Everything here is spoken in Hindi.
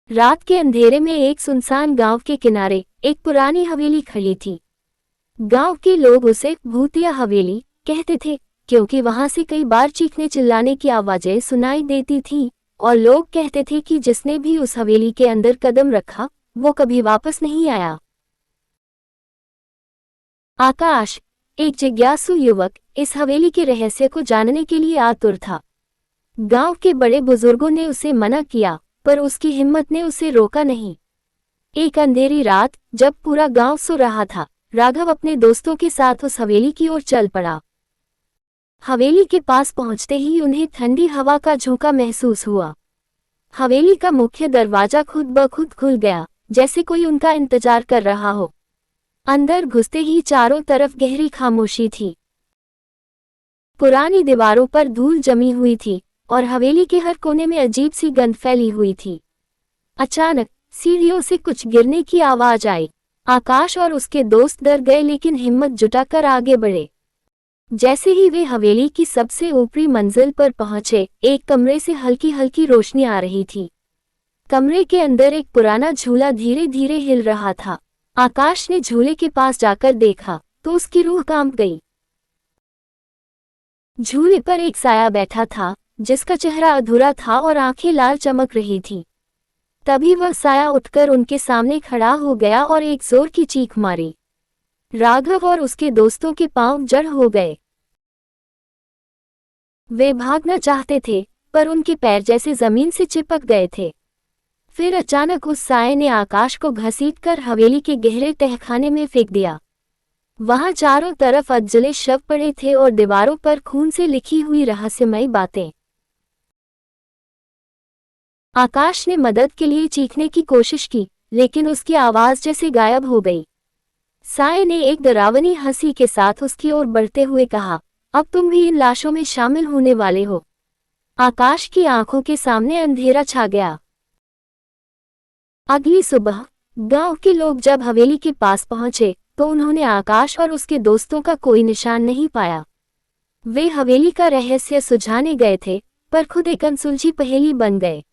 रात के अंधेरे में एक सुनसान गांव के किनारे एक पुरानी हवेली खड़ी थी। गांव के लोग उसे भूतिया हवेली कहते थे, क्योंकि वहां से कई बार चीखने चिल्लाने की आवाजें सुनाई देती थीं और लोग कहते थे कि जिसने भी उस हवेली के अंदर कदम रखा वो कभी वापस नहीं आया। आकाश, एक जिज्ञासु युवक, इस हवेली के रहस्य को जानने के लिए आतुर था। गांव के बड़े बुजुर्गों ने उसे मना किया, पर उसकी हिम्मत ने उसे रोका नहीं। एक अंधेरी रात, जब पूरा गांव सो रहा था, राघव अपने दोस्तों के साथ उस हवेली की ओर चल पड़ा। हवेली के पास पहुंचते ही उन्हें ठंडी हवा का झोंका महसूस हुआ। हवेली का मुख्य दरवाजा खुद ब खुद खुल गया, जैसे कोई उनका इंतजार कर रहा हो। अंदर घुसते ही चारों तरफ गहरी खामोशी थी। पुरानी दीवारों पर धूल जमी हुई थी और हवेली के हर कोने में अजीब सी गंध फैली हुई थी। अचानक सीढ़ियों से कुछ गिरने की आवाज आई। आकाश और उसके दोस्त डर गए, लेकिन हिम्मत जुटाकर आगे बढ़े। जैसे ही वे हवेली की सबसे ऊपरी मंजिल पर पहुंचे, एक कमरे से हल्की हल्की रोशनी आ रही थी। कमरे के अंदर एक पुराना झूला धीरे धीरे हिल रहा था। आकाश ने झूले के पास जाकर देखा तो उसकी रूह कांप गई। झूले पर एक साया बैठा था, जिसका चेहरा अधूरा था और आंखें लाल चमक रही थीं। तभी वह साया उठकर उनके सामने खड़ा हो गया और एक जोर की चीख मारी। राघव और उसके दोस्तों के पांव जड़ हो गए। वे भागना चाहते थे, पर उनके पैर जैसे जमीन से चिपक गए थे। फिर अचानक उस साये ने आकाश को घसीटकर हवेली के गहरे तहखाने में फेंक दिया। वहां चारों तरफ अधजले शव पड़े थे और दीवारों पर खून से लिखी हुई रहस्यमयी बातें। आकाश ने मदद के लिए चीखने की कोशिश की, लेकिन उसकी आवाज जैसे गायब हो गई। साये ने एक डरावनी हंसी के साथ उसकी ओर बढ़ते हुए कहा, अब तुम भी इन लाशों में शामिल होने वाले हो। आकाश की आंखों के सामने अंधेरा छा गया। अगली सुबह गांव के लोग जब हवेली के पास पहुंचे तो उन्होंने आकाश और उसके दोस्तों का कोई निशान नहीं पाया। वे हवेली का रहस्य सुलझाने गए थे, पर खुद एक अनसुलझी पहेली बन गए।